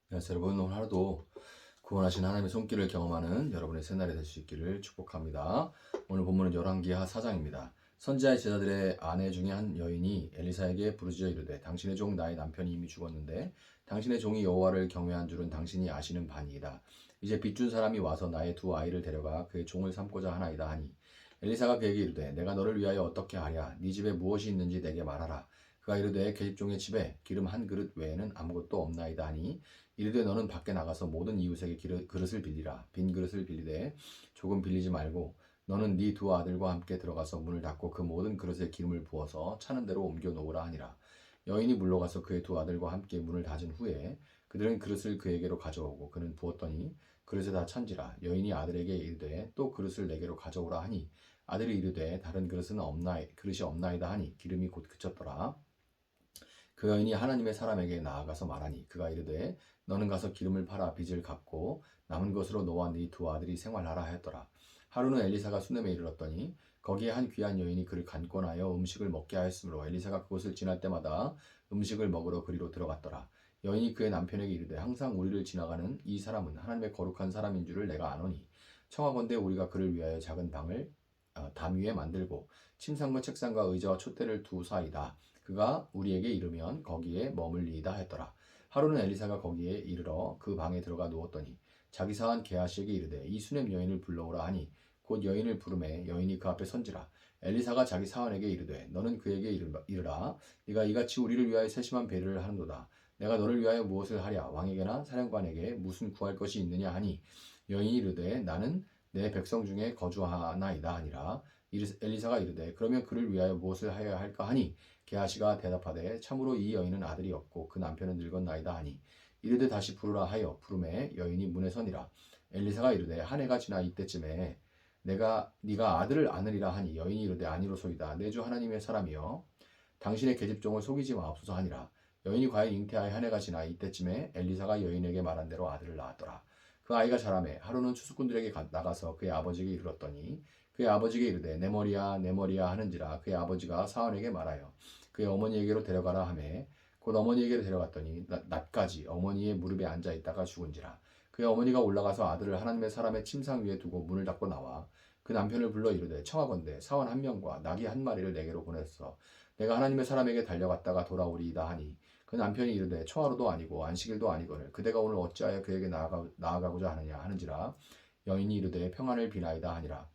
안녕하세요 여러분. 오늘 하루도 구원하신 하나님의 손길을 경험하는 여러분의 새날이 될 수 있기를 축복합니다. 오늘 본문은 열왕기하 4장입니다. 선지자의 제자들의 아내 중에 한 여인이 엘리사에게 부르짖어 이르되 당신의 종 나의 남편이 이미 죽었는데 당신의 종이 여호와를 경외한 줄은 당신이 아시는 바니이다. 이제 빚준 사람이 와서 나의 두 아이를 데려가 그의 종을 삼고자 하나이다 하니 엘리사가 그에게 이르되 내가 너를 위하여 어떻게 하랴 네 집에 무엇이 있는지 내게 말하라. 그가 이르되 계집종의 집에 기름 한 그릇 외에는 아무것도 없나이다 하니 이르되 너는 밖에 나가서 모든 이웃에게 그릇을 빌리라. 빈 그릇을 빌리되 조금 빌리지 말고 너는 네 두 아들과 함께 들어가서 문을 닫고 그 모든 그릇에 기름을 부어서 차는 대로 옮겨 놓으라 하니라. 여인이 물러가서 그의 두 아들과 함께 문을 닫은 후에 그들은 그릇을 그에게로 가져오고 그는 부었더니 그릇에 다 찬지라. 여인이 아들에게 이르되 또 그릇을 내게로 가져오라 하니 아들이 이르되 다른 그릇이 없나이다 하니 기름이 곧 그쳤더라. 그 여인이 하나님의 사람에게 나아가서 말하니 그가 이르되 너는 가서 기름을 팔아 빚을 갚고 남은 것으로 너와 네 두 아들이 생활하라 하였더라. 하루는 엘리사가 수넴에 이르렀더니 거기에 한 귀한 여인이 그를 간권하여 음식을 먹게 하였으므로 엘리사가 그곳을 지날 때마다 음식을 먹으러 그리로 들어갔더라. 여인이 그의 남편에게 이르되 항상 우리를 지나가는 이 사람은 하나님의 거룩한 사람인 줄을 내가 아노니 청하건대 우리가 그를 위하여 작은 방을 담 위에 만들고 침상과 책상과 의자와 촛대를 두사이다. 그가 우리에게 이르면 거기에 머물리이다 했더라. 하루는 엘리사가 거기에 이르러 그 방에 들어가 누웠더니 자기 사한 게하시에게 이르되 이 수넴 여인을 불러오라 하니 곧 여인을 부르매 여인이 그 앞에 선지라. 엘리사가 자기 사환에게 이르되 너는 그에게 이르라 네가 이같이 우리를 위하여 세심한 배려를 하는도다. 내가 너를 위하여 무엇을 하랴 왕에게나 사령관에게 무슨 구할 것이 있느냐 하니 여인이 이르되 나는 내 백성 중에 거주하나이다 하니라. 엘리사가 이르되 그러면 그를 위하여 무엇을 하여야 할까 하니 게하시가 대답하되 참으로 이 여인은 아들이 없고 그 남편은 늙었나이다 하니 이르되 다시 부르라 하여 부르매 여인이 문에 서니라. 엘리사가 이르되 한 해가 지나 이때쯤에 네가 아들을 안으리라 하니 여인이 이르되 아니로소이다. 내 주 하나님의 사람이여 당신의 계집종을 속이지 마옵소서 하니라. 여인이 과연 잉태하여 한 해가 지나 이때쯤에 엘리사가 여인에게 말한 대로 아들을 낳았더라. 그 아이가 자라매 하루는 추수꾼들에게 나가서 그의 아버지에게 이르렀더니 그의 아버지에게 이르되 내 머리야 내 머리야 하는지라. 그의 아버지가 사원에게 말하여 그의 어머니에게로 데려가라 하매 곧 어머니에게로 데려갔더니 낮까지 어머니의 무릎에 앉아 있다가 죽은지라. 그의 어머니가 올라가서 아들을 하나님의 사람의 침상 위에 두고 문을 닫고 나와 그 남편을 불러 이르되 청하건대 사원 한 명과 나귀 한 마리를 내게로 보냈어. 내가 하나님의 사람에게 달려갔다가 돌아오리이다 하니 그 남편이 이르되 초하루도 아니고 안식일도 아니거늘 그대가 오늘 어찌하여 그에게 나아가고자 하느냐 하는지라. 여인이 이르되 평안을 비나이다 하니라.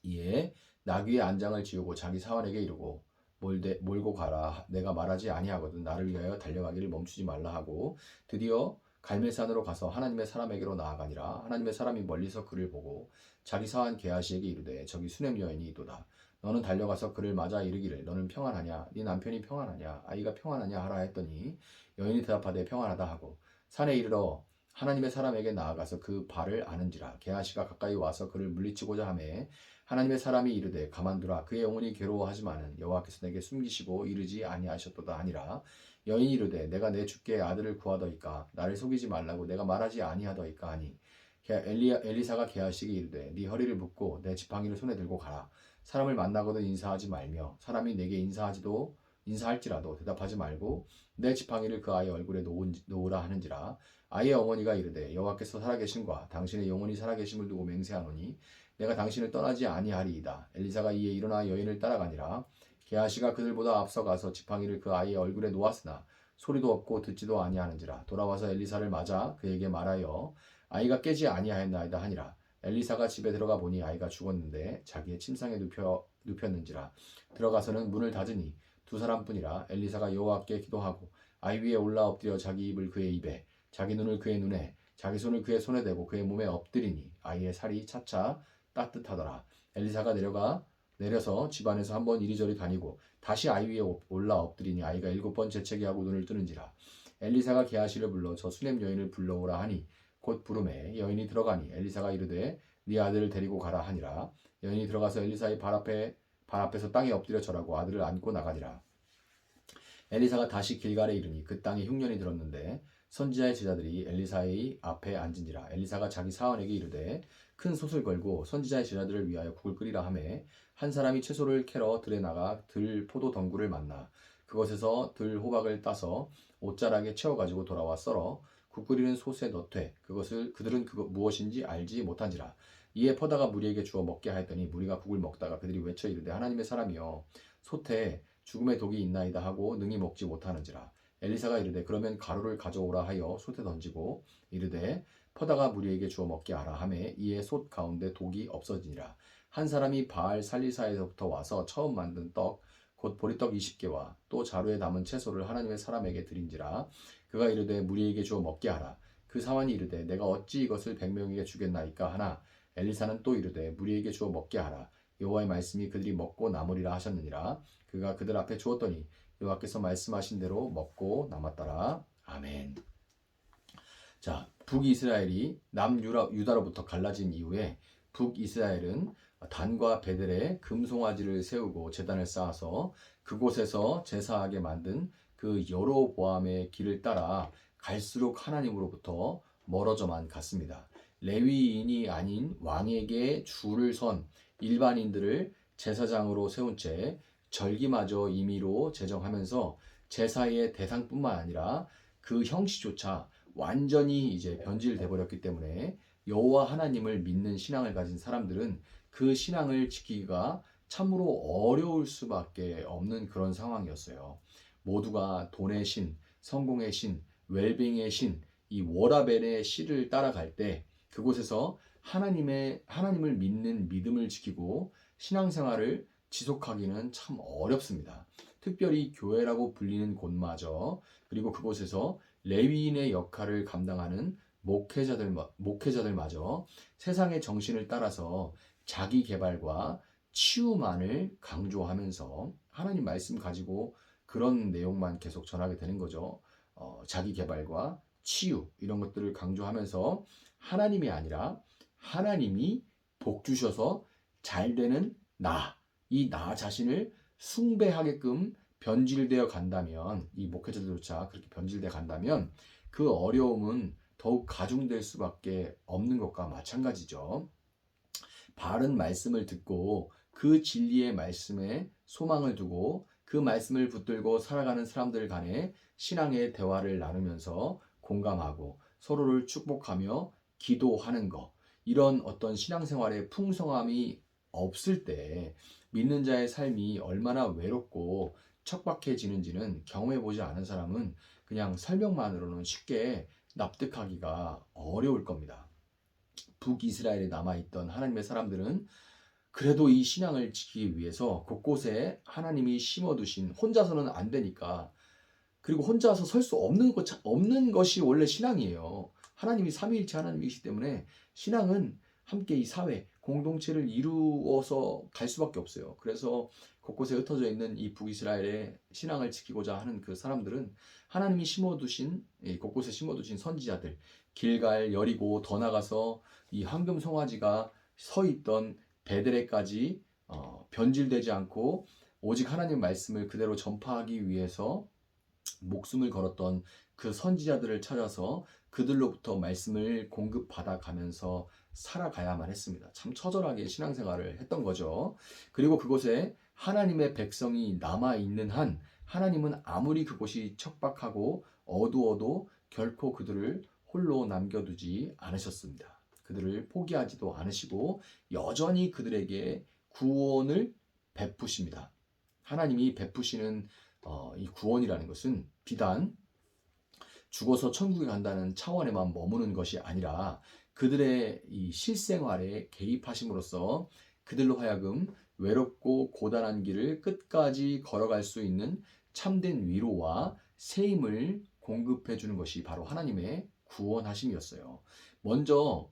이에 나귀의 안장을 지우고 자기 사환에게 이르고 몰고 가라. 내가 말하지 아니하거든 나를 위하여 달려가기를 멈추지 말라 하고 드디어 갈멜산으로 가서 하나님의 사람에게로 나아가니라. 하나님의 사람이 멀리서 그를 보고 자기 사환 게하시에게 이르되 저기 수넴 여인이 이도다. 너는 달려가서 그를 맞아 이르기를 너는 평안하냐 네 남편이 평안하냐 아이가 평안하냐 하라 했더니 여인이 대답하되 평안하다 하고 산에 이르러 하나님의 사람에게 나아가서 그 발을 아는지라. 게하시가 가까이 와서 그를 물리치고자 하매 하나님의 사람이 이르되 가만두라. 그의 영혼이 괴로워하지만은 여호와께서 내게 숨기시고 이르지 아니하셨도다 하니라. 여인이 이르되 내가 내 주께 아들을 구하더이까 나를 속이지 말라고 내가 말하지 아니하더이까 하니 엘리사가 게하시에게 이르되 네 허리를 묶고 내 지팡이를 손에 들고 가라. 사람을 만나거든 인사하지 말며 사람이 내게 인사할지라도 대답하지 말고 내 지팡이를 그 아이의 얼굴에 놓으라 하는지라. 아이의 어머니가 이르되 여호와께서 살아계심과 당신의 영혼이 살아계심을 두고 맹세하노니 내가 당신을 떠나지 아니하리이다. 엘리사가 이에 일어나 여인을 따라가니라. 게하시가 그들보다 앞서가서 지팡이를 그 아이의 얼굴에 놓았으나 소리도 없고 듣지도 아니하는지라. 돌아와서 엘리사를 맞아 그에게 말하여 아이가 깨지 아니하였나이다 하니라. 엘리사가 집에 들어가 보니 아이가 죽었는데 자기의 침상에 눕혔는지라. 들어가서는 문을 닫으니 두 사람뿐이라. 엘리사가 여호와께 기도하고 아이 위에 올라 엎드려 자기 입을 그의 입에 자기 눈을 그의 눈에 자기 손을 그의 손에 대고 그의 몸에 엎드리니 아이의 살이 차차 따뜻하더라. 엘리사가 내려서 집안에서 한번 이리저리 다니고 다시 아이 위에 올라 엎드리니 아이가 7번 재채기 하고 눈을 뜨는지라. 엘리사가 게하시를 불러 저 수넴 여인을 불러오라 하니 곧 부르매 여인이 들어가니 엘리사가 이르되 네 아들을 데리고 가라 하니라. 여인이 들어가서 엘리사의 발 앞에서 땅에 엎드려 절하고 아들을 안고 나가니라. 엘리사가 다시 길갈에 이르니 그 땅에 흉년이 들었는데 선지자의 제자들이 엘리사의 앞에 앉은지라. 엘리사가 자기 사원에게 이르되 큰 솥을 걸고 선지자의 제자들을 위하여 국을 끓이라 하매 한 사람이 채소를 캐러 들에 나가 들 포도 덩굴을 만나 그것에서 들 호박을 따서 옷자락에 채워 가지고 돌아와 썰어 국 끓이는 솥에 넣되 그들은 그거 무엇인지 알지 못한지라. 이에 퍼다가 무리에게 주어 먹게 하였더니 무리가 국을 먹다가 그들이 외쳐 이르되 하나님의 사람이여 솥에 죽음의 독이 있나이다 하고 능히 먹지 못하는지라. 엘리사가 이르되 그러면 가루를 가져오라 하여 솥에 던지고 이르되 퍼다가 무리에게 주어 먹게 하라 하매 이에 솥 가운데 독이 없어지니라. 한 사람이 바알 살리사에서부터 와서 처음 만든 떡 곧 보리떡 20개와 또 자루에 담은 채소를 하나님의 사람에게 드린지라. 그가 이르되 무리에게 주어 먹게 하라. 그 사환이 이르되 내가 어찌 이것을 100명에게 주겠나이까 하나 엘리사는 또 이르되 무리에게 주어 먹게 하라. 여호와의 말씀이 그들이 먹고 남으리라 하셨느니라. 그가 그들 앞에 주었더니 여호와께서 말씀하신 대로 먹고 남았더라. 아멘. 자, 북이스라엘이 남유다로부터 갈라진 이후에 북이스라엘은 단과 베델에 금송아지를 세우고 제단을 쌓아서 그곳에서 제사하게 만든 그 여로보암의 길을 따라 갈수록 하나님으로부터 멀어져만 갔습니다. 레위인이 아닌 왕에게 줄을 선 일반인들을 제사장으로 세운 채 절기마저 임의로 제정하면서 제사의 대상뿐만 아니라 그 형식조차 완전히 이제 변질돼 버렸기 때문에 여호와 하나님을 믿는 신앙을 가진 사람들은 그 신앙을 지키기가 참으로 어려울 수밖에 없는 그런 상황이었어요. 모두가 돈의 신, 성공의 신, 웰빙의 신, 이 워라벨의 신을 따라갈 때 그곳에서 하나님을 믿는 믿음을 지키고 신앙생활을 지속하기는 참 어렵습니다. 특별히 교회라고 불리는 곳마저 그리고 그곳에서 레위인의 역할을 감당하는 목회자들마저 세상의 정신을 따라서 자기 개발과 치유만을 강조하면서 하나님 말씀 가지고 그런 내용만 계속 전하게 되는 거죠. 자기 개발과 치유 이런 것들을 강조하면서 하나님이 아니라 하나님이 복 주셔서 잘 되는 이 나 자신을 숭배하게끔 변질되어 간다면 이 목회자들조차 그렇게 변질되어 간다면 그 어려움은 더욱 가중될 수밖에 없는 것과 마찬가지죠. 바른 말씀을 듣고 그 진리의 말씀에 소망을 두고 그 말씀을 붙들고 살아가는 사람들 간에 신앙의 대화를 나누면서 공감하고 서로를 축복하며 기도하는 것 이런 어떤 신앙생활의 풍성함이 없을 때 믿는 자의 삶이 얼마나 외롭고 척박해지는지는 경험해보지 않은 사람은 그냥 설명만으로는 쉽게 납득하기가 어려울 겁니다. 북이스라엘에 남아있던 하나님의 사람들은 그래도 이 신앙을 지키기 위해서 곳곳에 하나님이 심어두신 혼자서는 안 되니까 그리고 혼자서 설 수 없는 것이 원래 신앙이에요. 하나님이 삼위일체 하나님이시기 때문에 신앙은 함께 이 사회, 공동체를 이루어서 갈 수밖에 없어요. 그래서 곳곳에 흩어져 있는 이 북이스라엘의 신앙을 지키고자 하는 그 사람들은 하나님이 곳곳에 심어두신 선지자들, 길갈, 여리고 더 나가서 이 황금 송아지가 서 있던 베델에까지 변질되지 않고 오직 하나님 말씀을 그대로 전파하기 위해서 목숨을 걸었던 그 선지자들을 찾아서 그들로부터 말씀을 공급받아 가면서 살아가야만 했습니다. 참 처절하게 신앙생활을 했던 거죠. 그리고 그곳에 하나님의 백성이 남아있는 한 하나님은 아무리 그곳이 척박하고 어두워도 결코 그들을 홀로 남겨두지 않으셨습니다. 그들을 포기하지도 않으시고 여전히 그들에게 구원을 베푸십니다. 하나님이 베푸시는 이 구원이라는 것은 비단 죽어서 천국에 간다는 차원에만 머무는 것이 아니라 그들의 이 실생활에 개입하심으로써 그들로 하여금 외롭고 고단한 길을 끝까지 걸어갈 수 있는 참된 위로와 새 힘을 공급해 주는 것이 바로 하나님의 구원하심이었어요. 먼저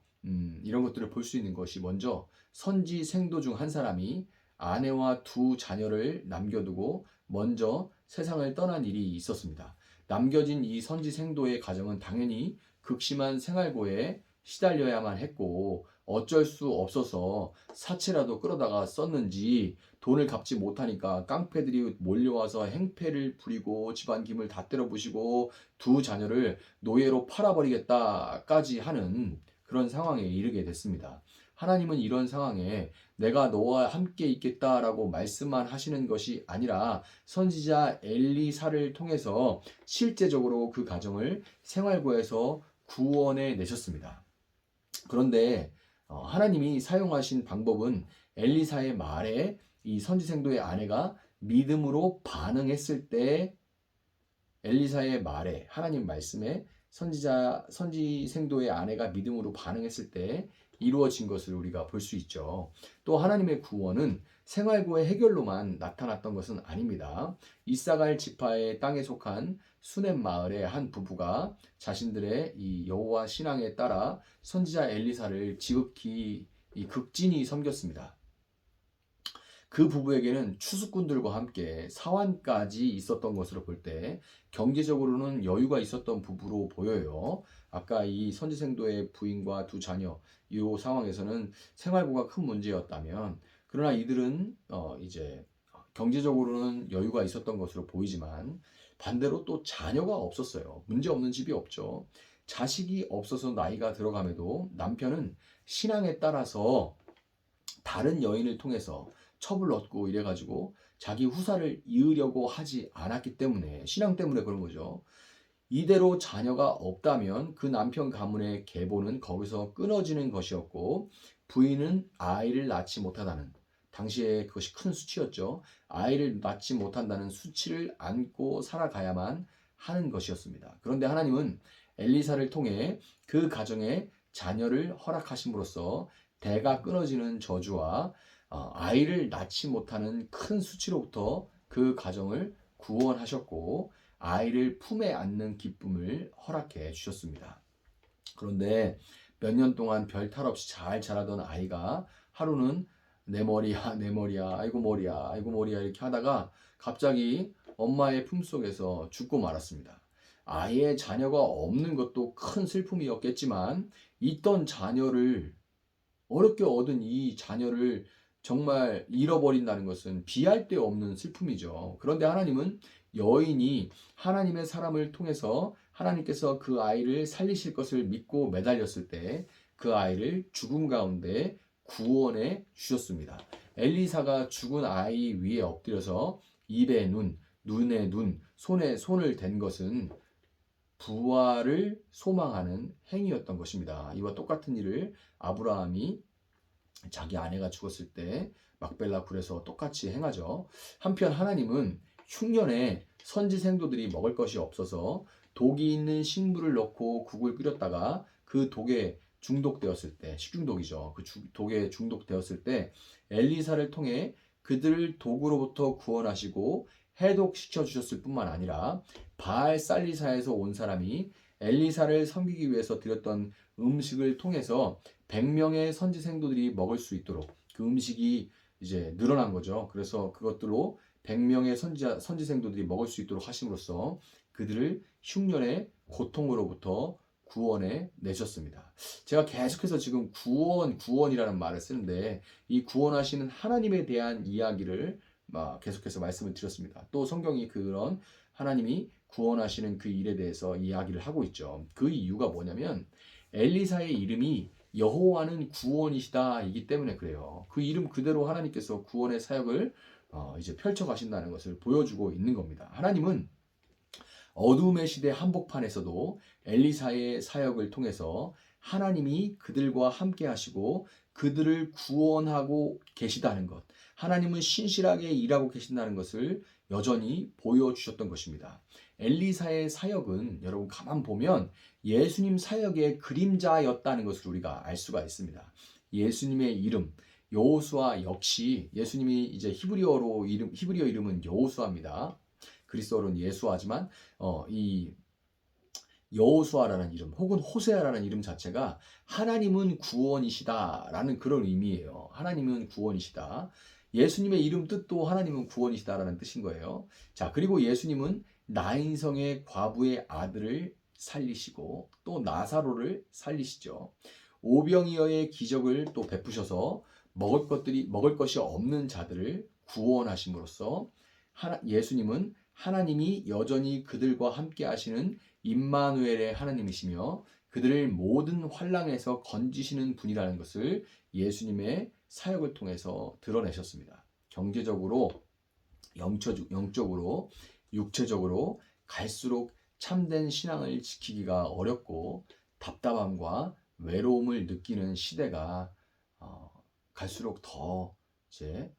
이런 것들을 볼 수 있는 것이 먼저 선지 생도 중 한 사람이 아내와 두 자녀를 남겨두고 먼저 세상을 떠난 일이 있었습니다. 남겨진 이 선지 생도의 가정은 당연히 극심한 생활고에 시달려야만 했고 어쩔 수 없어서 사채라도 끌어다가 썼는지 돈을 갚지 못하니까 깡패들이 몰려와서 행패를 부리고 집안 김을 다 때려부시고 두 자녀를 노예로 팔아버리겠다까지 하는 그런 상황에 이르게 됐습니다. 하나님은 이런 상황에 내가 너와 함께 있겠다라고 말씀만 하시는 것이 아니라 선지자 엘리사를 통해서 실제적으로 그 가정을 생활고에서 구원해 내셨습니다. 그런데 하나님이 사용하신 방법은 엘리사의 말에 이 선지생도의 아내가 믿음으로 반응했을 때, 엘리사의 말에, 하나님 말씀에 선지생도의 아내가 믿음으로 반응했을 때 이루어진 것을 우리가 볼 수 있죠. 또 하나님의 구원은 생활고의 해결로만 나타났던 것은 아닙니다. 이사갈 지파의 땅에 속한 수넴 마을의 한 부부가 자신들의 이 여호와 신앙에 따라 선지자 엘리사를 지극히 극진히 섬겼습니다. 그 부부에게는 추수꾼들과 함께 사환까지 있었던 것으로 볼 때 경제적으로는 여유가 있었던 부부로 보여요. 아까 이 선지생도의 부인과 두 자녀, 이 상황에서는 생활고가 큰 문제였다면, 그러나 이들은 이제 경제적으로는 여유가 있었던 것으로 보이지만 반대로 또 자녀가 없었어요. 문제 없는 집이 없죠. 자식이 없어서 나이가 들어감에도 남편은 신앙에 따라서 다른 여인을 통해서 첩을 얻고 이래가지고 자기 후사를 이으려고 하지 않았기 때문에, 신앙 때문에 그런 거죠. 이대로 자녀가 없다면 그 남편 가문의 계보는 거기서 끊어지는 것이었고, 부인은 아이를 낳지 못하다는, 당시에 그것이 큰 수치였죠. 아이를 낳지 못한다는 수치를 안고 살아가야만 하는 것이었습니다. 그런데 하나님은 엘리사를 통해 그 가정에 자녀를 허락하심으로써 대가 끊어지는 저주와 아이를 낳지 못하는 큰 수치로부터 그 가정을 구원하셨고, 아이를 품에 안는 기쁨을 허락해 주셨습니다. 그런데 몇 년 동안 별 탈 없이 잘 자라던 아이가 하루는 내 머리야, 내 머리야, 아이고 머리야, 아이고 머리야 이렇게 하다가 갑자기 엄마의 품속에서 죽고 말았습니다. 아예 자녀가 없는 것도 큰 슬픔이었겠지만, 있던 자녀를, 어렵게 얻은 이 자녀를 정말 잃어버린다는 것은 비할 데 없는 슬픔이죠. 그런데 하나님은 여인이 하나님의 사람을 통해서 하나님께서 그 아이를 살리실 것을 믿고 매달렸을 때 그 아이를 죽음 가운데 구원해 주셨습니다. 엘리사가 죽은 아이 위에 엎드려서 입에 눈, 눈에 눈, 손에 손을 댄 것은 부활을 소망하는 행위였던 것입니다. 이와 똑같은 일을 아브라함이 자기 아내가 죽었을 때 막벨라 굴에서 똑같이 행하죠. 한편 하나님은 흉년에 선지 생도들이 먹을 것이 없어서 독이 있는 식물을 넣고 국을 끓였다가 그 독에 중독되었을 때, 식중독이죠. 그 독에 중독되었을 때 엘리사를 통해 그들을 독으로부터 구원하시고 해독시켜 주셨을 뿐만 아니라 바알 살리사에서 온 사람이 엘리사를 섬기기 위해서 드렸던 음식을 통해서 100명의 선지 생도들이 먹을 수 있도록 그 음식이 이제 늘어난 거죠. 그래서 그것들로 100명의 선지 생도들이 먹을 수 있도록 하심으로써 그들을 흉년의 고통으로부터 구원해 내셨습니다. 제가 계속해서 지금 구원이라는 말을 쓰는데, 이 구원하시는 하나님에 대한 이야기를 계속해서 말씀을 드렸습니다. 또 성경이 그런 하나님이 구원하시는 그 일에 대해서 이야기를 하고 있죠. 그 이유가 뭐냐면 엘리사의 이름이 여호와는 구원이시다 이기 때문에 그래요. 그 이름 그대로 하나님께서 구원의 사역을 이제 펼쳐 가신다는 것을 보여주고 있는 겁니다. 하나님은 어둠의 시대 한복판에서도 엘리사의 사역을 통해서 하나님이 그들과 함께 하시고 그들을 구원하고 계시다는 것, 하나님은 신실하게 일하고 계신다는 것을 여전히 보여주셨던 것입니다. 엘리사의 사역은 여러분 가만 보면 예수님 사역의 그림자였다는 것을 우리가 알 수가 있습니다. 예수님의 이름 여호수아 역시, 예수님이 이제 히브리어 이름은 여호수아입니다. 그리스어로는 예수아지만 이 여호수아라는 이름 혹은 호세아라는 이름 자체가 하나님은 구원이시다라는 그런 의미예요. 하나님은 구원이시다. 예수님의 이름 뜻도 하나님은 구원이시다라는 뜻인 거예요. 자, 그리고 예수님은 나인성의 과부의 아들을 살리시고 또 나사로를 살리시죠. 오병이어의 기적을 또 베푸셔서 먹을 것이 없는 자들을 구원하심으로써 예수님은 하나님이 여전히 그들과 함께 하시는 임마누엘의 하나님이시며 그들을 모든 환난에서 건지시는 분이라는 것을 예수님의 사역을 통해서 드러내셨습니다. 경제적으로, 영적으로, 육체적으로 갈수록 참된 신앙을 지키기가 어렵고 답답함과 외로움을 느끼는 시대가 갈수록 더 이제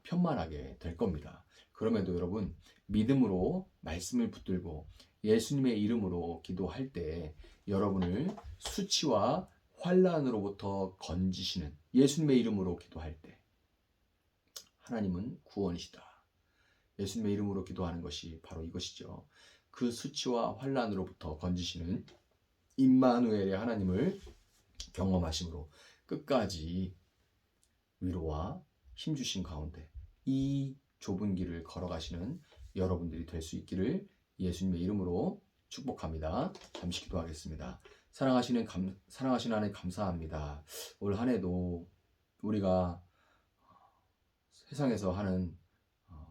편만하게 될 겁니다. 그럼에도 여러분, 믿음으로 말씀을 붙들고 예수님의 이름으로 기도할 때 여러분을 수치와 환란으로부터 건지시는, 예수님의 이름으로 기도할 때 하나님은 구원이시다. 예수님의 이름으로 기도하는 것이 바로 이것이죠. 그 수치와 환란으로부터 건지시는 임마누엘의 하나님을 경험하심으로 끝까지 위로와 힘주신 가운데 이 좁은 길을 걸어가시는 여러분들이 될 수 있기를 예수님의 이름으로 축복합니다. 잠시 기도하겠습니다. 사랑하시는 하나님 감사합니다. 올 한 해도 우리가 세상에서 하는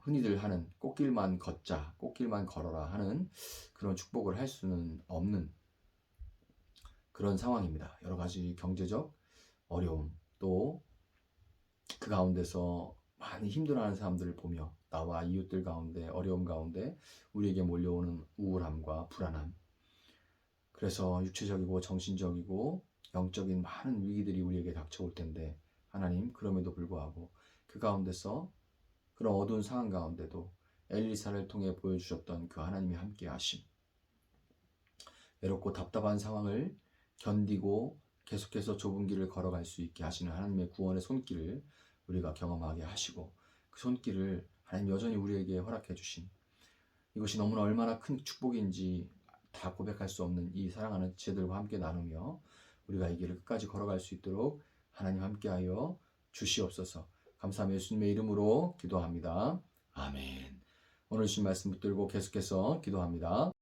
흔히들 하는 꽃길만 걷자, 꽃길만 걸어라 하는 그런 축복을 할 수는 없는 그런 상황입니다. 여러 가지 경제적 어려움, 또 그 가운데서 많이 힘들어하는 사람들을 보며 나와 이웃들 가운데 어려움 가운데 우리에게 몰려오는 우울함과 불안함, 그래서 육체적이고 정신적이고 영적인 많은 위기들이 우리에게 닥쳐올 텐데 하나님, 그럼에도 불구하고 그 가운데서 그런 어두운 상황 가운데도 엘리사를 통해 보여주셨던 그 하나님의 함께 하심, 외롭고 답답한 상황을 견디고 계속해서 좁은 길을 걸어갈 수 있게 하시는 하나님의 구원의 손길을 우리가 경험하게 하시고, 그 손길을 하나님 여전히 우리에게 허락해 주신 이것이 너무나 얼마나 큰 축복인지 다 고백할 수 없는 이 사랑하는 지체들과 함께 나누며 우리가 이 길을 끝까지 걸어갈 수 있도록 하나님 함께하여 주시옵소서. 감사하며 예수님의 이름으로 기도합니다. 아멘. 오늘 주신 말씀 붙들고 계속해서 기도합니다.